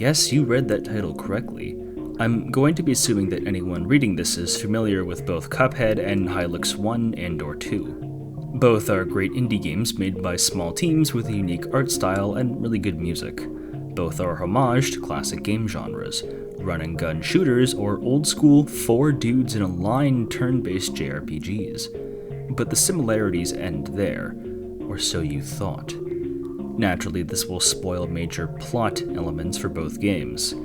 Yes, you read that title correctly. I'm going to be assuming that anyone reading this is familiar with both Cuphead and Hylics 1 and/or 2. Both are great indie games made by small teams with a unique art style and really good music. Both are homage to classic game genres, run-and-gun shooters or old-school four dudes in a line turn-based JRPGs. But the similarities end there, or so you thought. Naturally, this will spoil major plot elements for both games.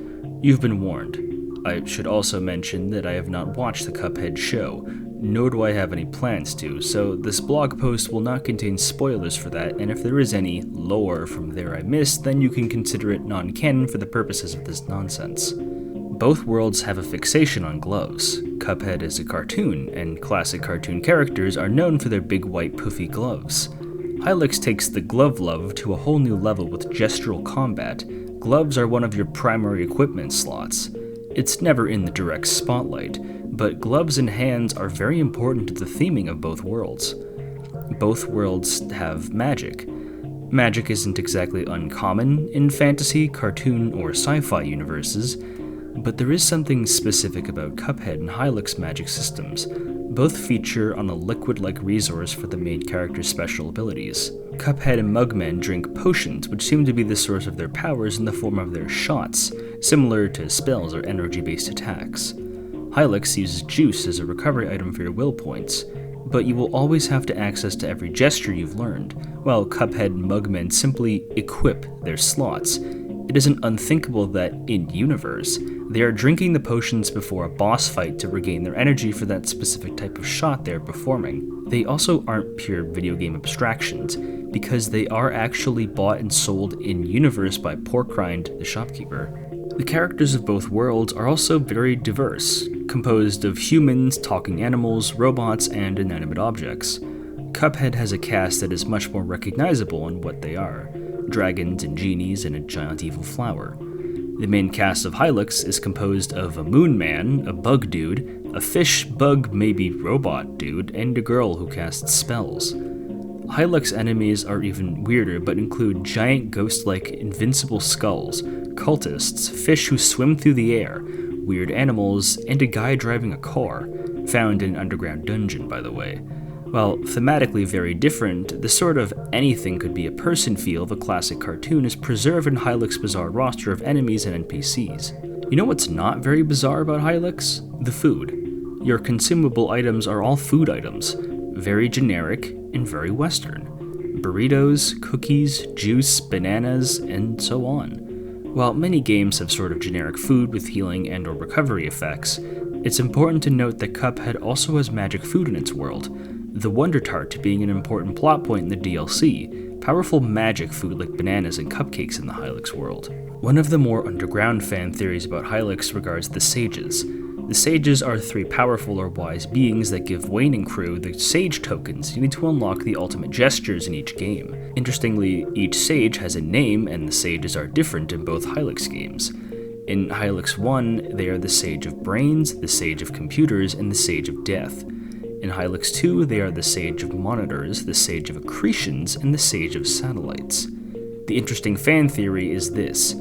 You've been warned. I should also mention that I have not watched the Cuphead show, nor do I have any plans to, so this blog post will not contain spoilers for that, and if there is any lore from there I missed, then you can consider it non-canon for the purposes of this nonsense. Both worlds have a fixation on gloves. Cuphead is a cartoon, and classic cartoon characters are known for their big white poofy gloves. Hylics takes the glove love to a whole new level with gestural combat. Gloves are one of your primary equipment slots. It's never in the direct spotlight, but gloves and hands are very important to the theming of both worlds. Both worlds have magic. Magic isn't exactly uncommon in fantasy, cartoon, or sci-fi universes, but there is something specific about Cuphead and Hylics magic systems. Both feature on a liquid-like resource for the main character's special abilities. Cuphead and Mugmen drink potions, which seem to be the source of their powers in the form of their shots, similar to spells or energy-based attacks. Hylics uses juice as a recovery item for your will points, but you will always have to access to every gesture you've learned, while Cuphead and Mugmen simply equip their slots. It isn't unthinkable that, in-universe, they are drinking the potions before a boss fight to regain their energy for that specific type of shot they are performing. They also aren't pure video game abstractions, because they are actually bought and sold in-universe by Porkrind, the shopkeeper. The characters of both worlds are also very diverse, composed of humans, talking animals, robots, and inanimate objects. Cuphead has a cast that is much more recognizable in what they are: dragons and genies and a giant evil flower. The main cast of Hylics is composed of a moon man, a bug dude, a fish, bug, maybe robot dude, and a girl who casts spells. Hylics enemies are even weirder, but include giant ghost-like invincible skulls, cultists, fish who swim through the air, weird animals, and a guy driving a car, found in an underground dungeon, by the way. While thematically very different, the sort of anything could be a person feel of a classic cartoon is preserved in Hylics' bizarre roster of enemies and NPCs. You know what's not very bizarre about Hylics? The food. Your consumable items are all food items, very generic and very Western. Burritos, cookies, juice, bananas, and so on. While many games have sort of generic food with healing and/or recovery effects, it's important to note that Cuphead also has magic food in its world, the Wonder Tart being an important plot point in the DLC, powerful magic food like bananas and cupcakes in the Hylics world. One of the more underground fan theories about Hylics regards the Sages. The Sages are three powerful or wise beings that give Wayne and crew the Sage tokens you need to unlock the ultimate gestures in each game. Interestingly, each Sage has a name, and the Sages are different in both Hylics games. In Hylics 1, they are the Sage of Brains, the Sage of Computers, and the Sage of Death. In Hylics 2, they are the Sage of Monitors, the Sage of Accretions, and the Sage of Satellites. The interesting fan theory is this: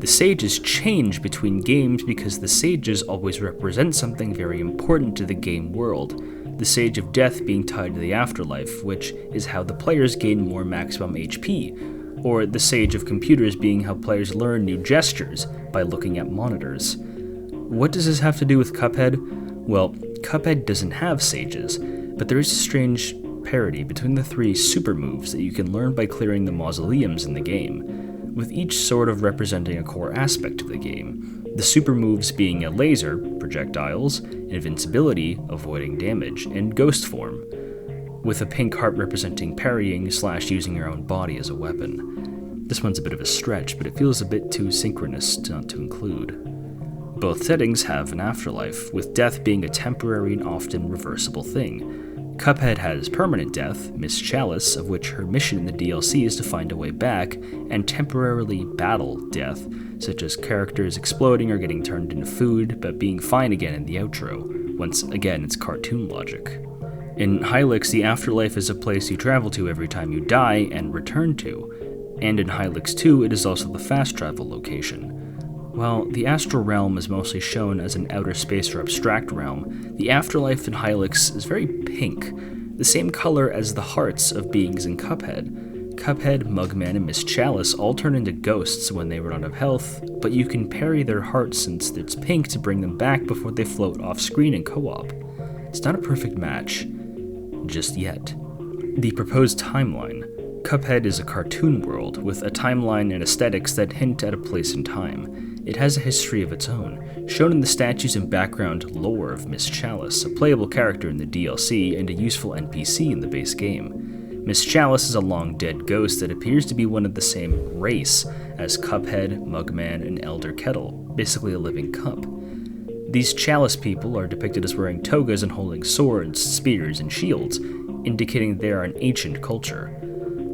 the Sages change between games because the Sages always represent something very important to the game world, the Sage of Death being tied to the Afterlife, which is how the players gain more maximum HP, or the Sage of Computers being how players learn new gestures by looking at monitors. What does this have to do with Cuphead? Well, Cuphead doesn't have sages, but there is a strange parity between the three super moves that you can learn by clearing the mausoleums in the game, with each sort of representing a core aspect of the game. The super moves being a laser, projectiles, invincibility, avoiding damage, and ghost form, with a pink heart representing parrying / using your own body as a weapon. This one's a bit of a stretch, but it feels a bit too synchronous not to include. Both settings have an afterlife, with death being a temporary and often reversible thing. Cuphead has permanent death, Miss Chalice, of which her mission in the DLC is to find a way back, and temporarily battle death, such as characters exploding or getting turned into food, but being fine again in the outro. Once again, it's cartoon logic. In Hylics, the afterlife is a place you travel to every time you die and return to, and in Hylics 2, it is also the fast travel location. While the astral realm is mostly shown as an outer space or abstract realm, the Afterlife in Hylics is very pink, the same color as the hearts of beings in Cuphead. Cuphead, Mugman, and Miss Chalice all turn into ghosts when they run out of health, but you can parry their hearts since it's pink to bring them back before they float off screen in co-op. It's not a perfect match. Just yet. The proposed timeline. Cuphead is a cartoon world with a timeline and aesthetics that hint at a place in time. It has a history of its own, shown in the statues and background lore of Miss Chalice, a playable character in the DLC and a useful NPC in the base game. Miss Chalice is a long-dead ghost that appears to be one of the same race as Cuphead, Mugman, and Elder Kettle, basically a living cup. These Chalice people are depicted as wearing togas and holding swords, spears, and shields, indicating they are an ancient culture.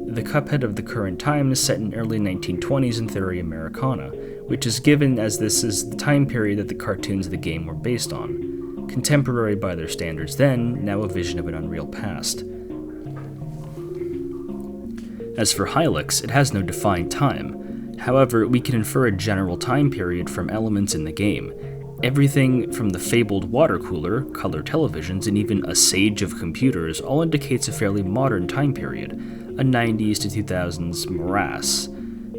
The Cuphead of the current time is set in early 1920s in Theory Americana, which is given as this is the time period that the cartoons of the game were based on. Contemporary by their standards then, now a vision of an unreal past. As for Hylics, it has no defined time. However, we can infer a general time period from elements in the game. Everything from the fabled water cooler, color televisions, and even a sage of computers all indicates a fairly modern time period, a 90s to 2000s morass.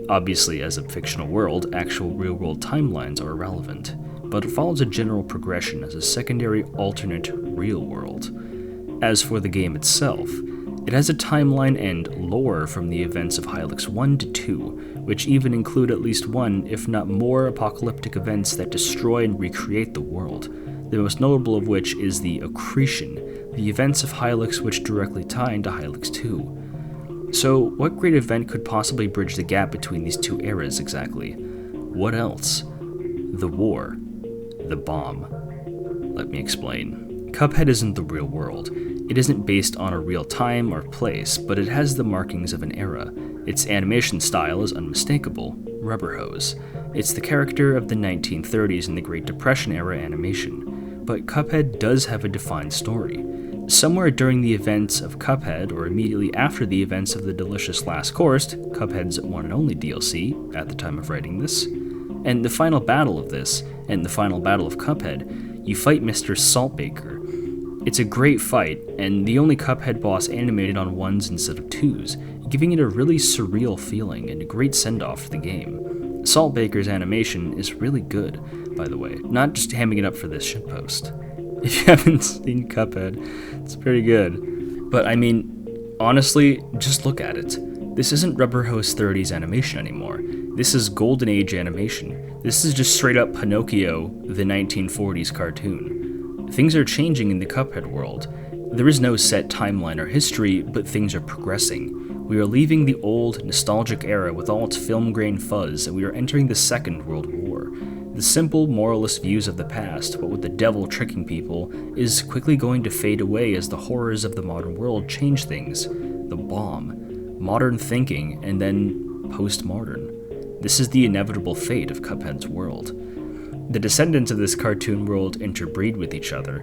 Obviously, as a fictional world, actual real-world timelines are irrelevant, but it follows a general progression as a secondary alternate real world. As for the game itself, it has a timeline and lore from the events of Hylics 1 to 2, which even include at least one, if not more, apocalyptic events that destroy and recreate the world, the most notable of which is the Accretion, the events of Hylics which directly tie into Hylics 2. So, what great event could possibly bridge the gap between these two eras exactly? What else? The war. The bomb. Let me explain. Cuphead isn't the real world. It isn't based on a real time or place, but it has the markings of an era. Its animation style is unmistakable, rubber hose. It's the character of the 1930s and the Great Depression era animation. But Cuphead does have a defined story. Somewhere during the events of Cuphead, or immediately after the events of the Delicious Last Course, Cuphead's one and only DLC at the time of writing this, and the final battle of this, and the final battle of Cuphead, you fight Mr. Saltbaker. It's a great fight, and the only Cuphead boss animated on ones instead of twos, giving it a really surreal feeling and a great send-off for the game. Saltbaker's animation is really good, by the way, not just hamming it up for this shitpost. If you haven't seen Cuphead, it's pretty good. But I mean, honestly, just look at it. This isn't Rubber Hose 30's animation anymore. This is Golden Age animation. This is just straight up Pinocchio, the 1940s cartoon. Things are changing in the Cuphead world. There is no set timeline or history, but things are progressing. We are leaving the old, nostalgic era with all its film grain fuzz, and we are entering the Second World War. The simple, moralist views of the past, what with the devil tricking people, is quickly going to fade away as the horrors of the modern world change things. The bomb, modern thinking, and then post-modern. This is the inevitable fate of Cuphead's world. The descendants of this cartoon world interbreed with each other.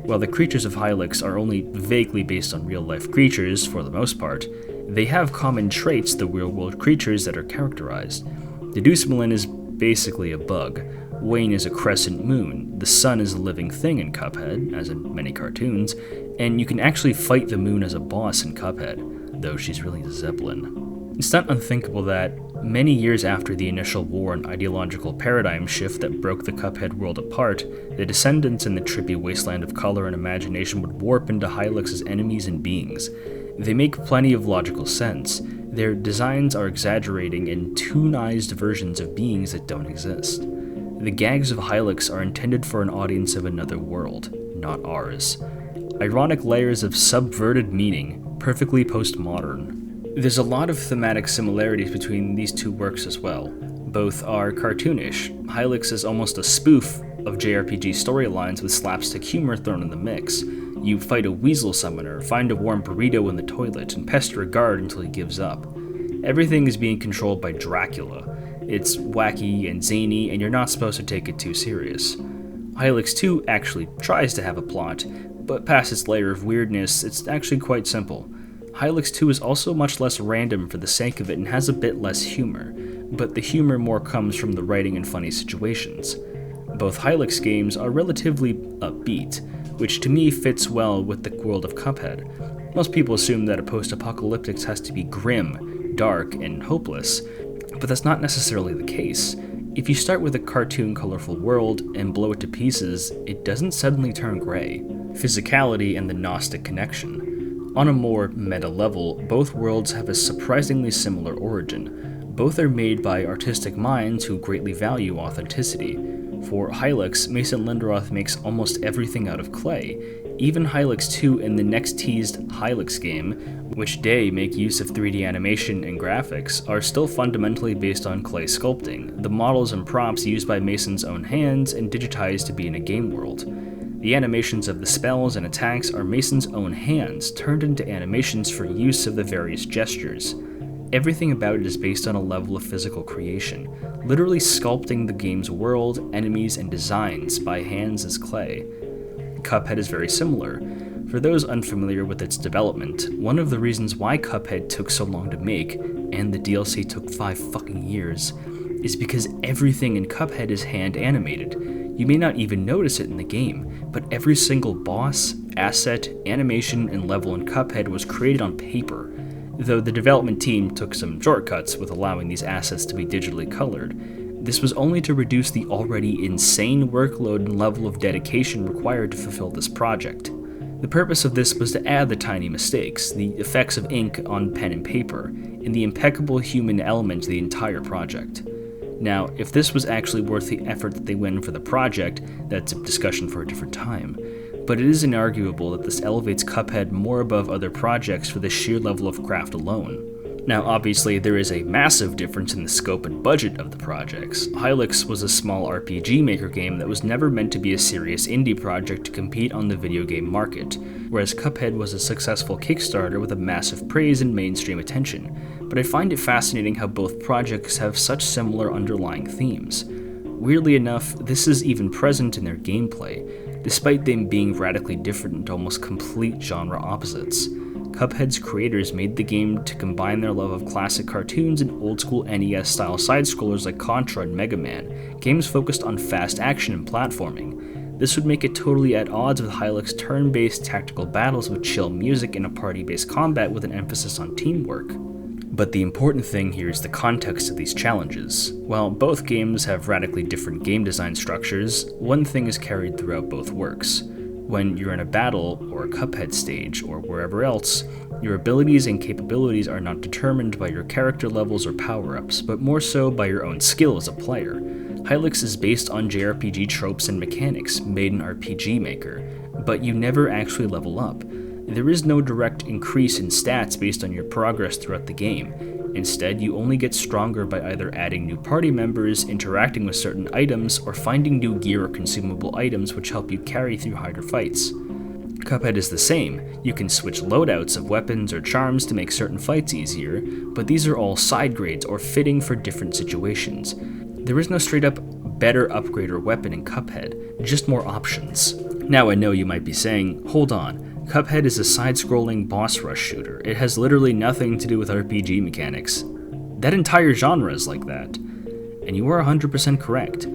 While the creatures of Hylics are only vaguely based on real-life creatures, for the most part, they have common traits to real-world creatures that are characterized. The Deucemelin is basically a bug. Wayne is a crescent moon. The sun is a living thing in Cuphead, as in many cartoons, and you can actually fight the moon as a boss in Cuphead, though she's really a Zeppelin. It's not unthinkable that, many years after the initial war and ideological paradigm shift that broke the Cuphead world apart, the descendants in the trippy wasteland of color and imagination would warp into Hylics' enemies and beings. They make plenty of logical sense. Their designs are exaggerating and toonized versions of beings that don't exist. The gags of Hylics are intended for an audience of another world, not ours. Ironic layers of subverted meaning, perfectly postmodern. There's a lot of thematic similarities between these two works as well. Both are cartoonish. Hylics is almost a spoof of JRPG storylines with slapstick humor thrown in the mix. You fight a weasel summoner, find a warm burrito in the toilet, and pester a guard until he gives up. Everything is being controlled by Dracula. It's wacky and zany, and you're not supposed to take it too serious. Hylics 2 actually tries to have a plot, but past its layer of weirdness, it's actually quite simple. Hylics 2 is also much less random for the sake of it and has a bit less humor. but the humor more comes from the writing and funny situations. Both Hylics games are relatively upbeat, which to me fits well with the world of Cuphead. Most people assume that a post-apocalyptic has to be grim, dark, and hopeless, but that's not necessarily the case. If you start with a cartoon colorful world and blow it to pieces, it doesn't suddenly turn gray. Physicality and the Gnostic connection. On a more meta level, both worlds have a surprisingly similar origin. Both are made by artistic minds who greatly value authenticity. For Hylics, Mason Linderoth makes almost everything out of clay. Even Hylics 2 and the next teased Hylics game, which they make use of 3D animation and graphics, are still fundamentally based on clay sculpting, the models and props used by Mason's own hands and digitized to be in a game world. The animations of the spells and attacks are Mason's own hands, turned into animations for use of the various gestures. Everything about it is based on a level of physical creation, literally sculpting the game's world, enemies, and designs by hands as clay. Cuphead is very similar. For those unfamiliar with its development, one of the reasons why Cuphead took so long to make, and the DLC took 5 fucking years, is because everything in Cuphead is hand animated. You may not even notice it in the game, but every single boss, asset, animation, and level in Cuphead was created on paper, though the development team took some shortcuts with allowing these assets to be digitally colored. This was only to reduce the already insane workload and level of dedication required to fulfill this project. The purpose of this was to add the tiny mistakes, the effects of ink on pen and paper, and the impeccable human element to the entire project. Now, if this was actually worth the effort that they went in for the project, that's a discussion for a different time. But it is inarguable that this elevates Cuphead more above other projects for the sheer level of craft alone. Now, obviously, there is a massive difference in the scope and budget of the projects. Hylics was a small RPG Maker game that was never meant to be a serious indie project to compete on the video game market, whereas Cuphead was a successful Kickstarter with a massive praise and mainstream attention. But I find it fascinating how both projects have such similar underlying themes. Weirdly enough, this is even present in their gameplay, despite them being radically different and almost complete genre opposites. Cuphead's creators made the game to combine their love of classic cartoons and old-school NES-style side-scrollers like Contra and Mega Man, games focused on fast action and platforming. This would make it totally at odds with Hylics' turn-based tactical battles with chill music and a party-based combat with an emphasis on teamwork. But the important thing here is the context of these challenges. While both games have radically different game design structures, one thing is carried throughout both works. When you're in a battle, or a Cuphead stage, or wherever else, your abilities and capabilities are not determined by your character levels or power-ups, but more so by your own skill as a player. Hylics is based on JRPG tropes and mechanics made in RPG Maker, but you never actually level up. There is no direct increase in stats based on your progress throughout the game. Instead, you only get stronger by either adding new party members, interacting with certain items, or finding new gear or consumable items which help you carry through harder fights. Cuphead is the same. You can switch loadouts of weapons or charms to make certain fights easier, but these are all side grades or fitting for different situations. There is no straight up better upgrade or weapon in Cuphead, just more options. Now I know you might be saying, hold on, Cuphead is a side-scrolling boss rush shooter. It has literally nothing to do with RPG mechanics. That entire genre is like that. And you are 100% correct.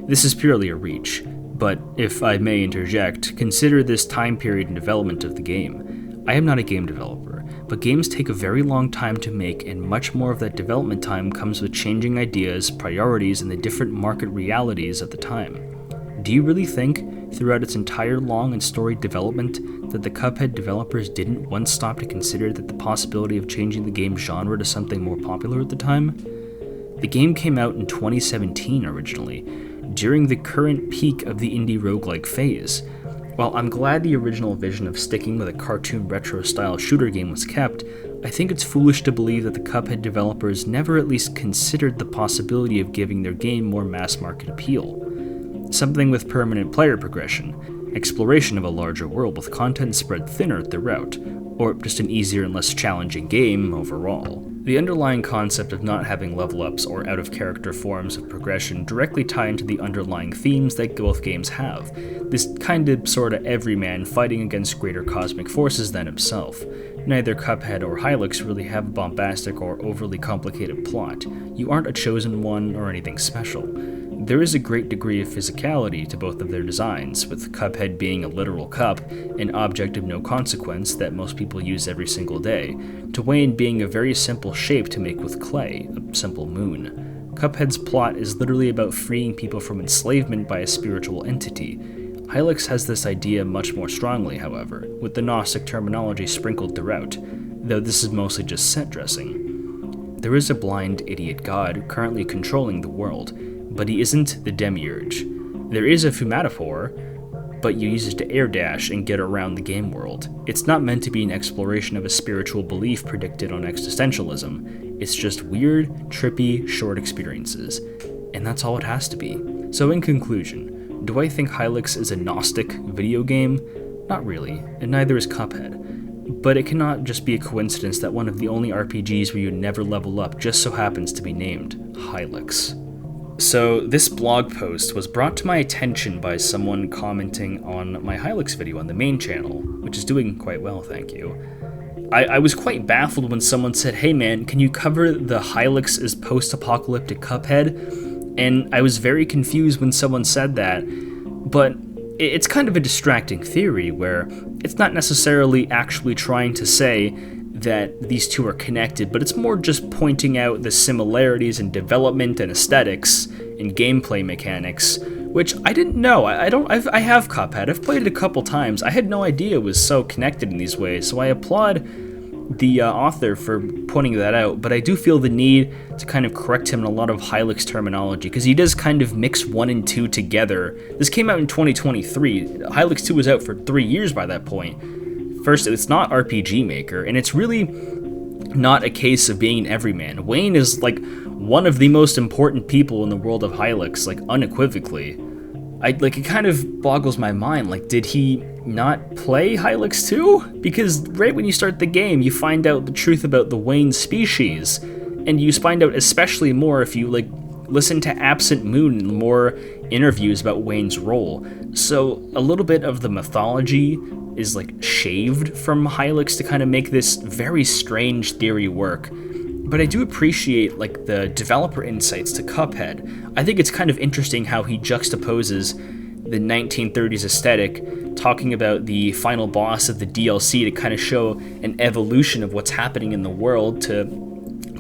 This is purely a reach, but if I may interject, consider this time period in development of the game. I am not a game developer, but games take a very long time to make, and much more of that development time comes with changing ideas, priorities, and the different market realities of the time. Do you really think, throughout its entire long and storied development, that the Cuphead developers didn't once stop to consider that the possibility of changing the game genre to something more popular at the time? The game came out in 2017 originally, during the current peak of the indie roguelike phase. While I'm glad the original vision of sticking with a cartoon retro-style shooter game was kept, I think it's foolish to believe that the Cuphead developers never at least considered the possibility of giving their game more mass-market appeal. Something with permanent player progression, exploration of a larger world with content spread thinner throughout, or just an easier and less challenging game overall. The underlying concept of not having level-ups or out-of-character forms of progression directly tie into the underlying themes that both games have, this kinda sorta everyman fighting against greater cosmic forces than himself. Neither Cuphead or Hylics really have a bombastic or overly complicated plot. You aren't a chosen one or anything special. There is a great degree of physicality to both of their designs, with Cuphead being a literal cup, an object of no consequence that most people use every single day, to Wayne being a very simple shape to make with clay, a simple moon. Cuphead's plot is literally about freeing people from enslavement by a spiritual entity. Hylics has this idea much more strongly, however, with the Gnostic terminology sprinkled throughout, though this is mostly just set dressing. There is a blind idiot god currently controlling the world, but he isn't the demiurge. There is a Fumatophore, but you use it to air dash and get around the game world. It's not meant to be an exploration of a spiritual belief predicted on existentialism. It's just weird, trippy, short experiences. And that's all it has to be. So in conclusion, do I think Hylics is a Gnostic video game? Not really, and neither is Cuphead. But it cannot just be a coincidence that one of the only RPGs where you never level up just so happens to be named Hylics. So this blog post was brought to my attention by someone commenting on my Hylics video on the main channel, which is doing quite well, thank you. I was quite baffled when someone said, "Hey man, can you cover the Hylics as post-apocalyptic Cuphead?" And I was very confused when someone said that, but it's kind of a distracting theory where it's not necessarily actually trying to say that these two are connected, but it's more just pointing out the similarities in development and aesthetics and gameplay mechanics, which I didn't know. I have Cuphead. I've played it a couple times. I had no idea it was so connected in these ways, so I applaud the author for pointing that out, but I do feel the need to kind of correct him in a lot of Hylics terminology, because he does kind of mix 1 and 2 together. This came out in 2023. Hylics 2 was out for 3 years by that point. First, it's not RPG Maker, and it's really not a case of being an everyman. Wayne is, like, one of the most important people in the world of Hylics, like, unequivocally. It kind of boggles my mind, like, did he not play Hylics 2? Because right when you start the game, you find out the truth about the Wayne species, and you find out especially more if you, like, listen to Absent Moon and more interviews about Wayne's role. So a little bit of the mythology is like shaved from Hylics to kind of make this very strange theory work. But I do appreciate like the developer insights to Cuphead. I think it's kind of interesting how he juxtaposes the 1930s aesthetic, talking about the final boss of the DLC to kind of show an evolution of what's happening in the world, to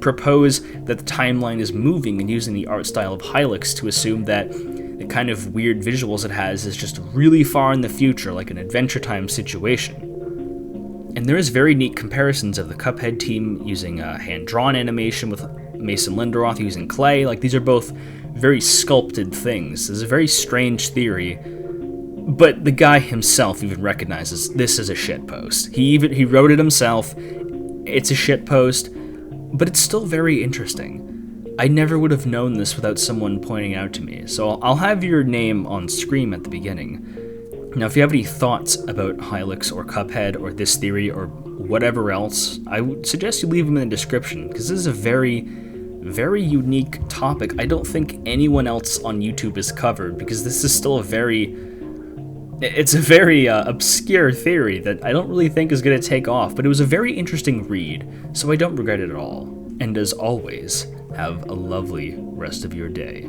propose that the timeline is moving and using the art style of Hylics to assume that the kind of weird visuals it has is just really far in the future, like an Adventure Time situation. And there is very neat comparisons of the Cuphead team using hand-drawn animation with Mason Linderoth using clay. Like, these are both very sculpted things. This is a very strange theory, but the guy himself even recognizes this is a shitpost. He wrote it himself. It's a shitpost, but it's still very interesting. I never would have known this without someone pointing out to me, so I'll have your name on screen at the beginning. Now, if you have any thoughts about Hylics or Cuphead or this theory or whatever else, I would suggest you leave them in the description, because this is a very, very unique topic I don't think anyone else on YouTube has covered, because this is still a very obscure theory that I don't really think is going to take off, but it was a very interesting read, so I don't regret it at all. And as always, have a lovely rest of your day.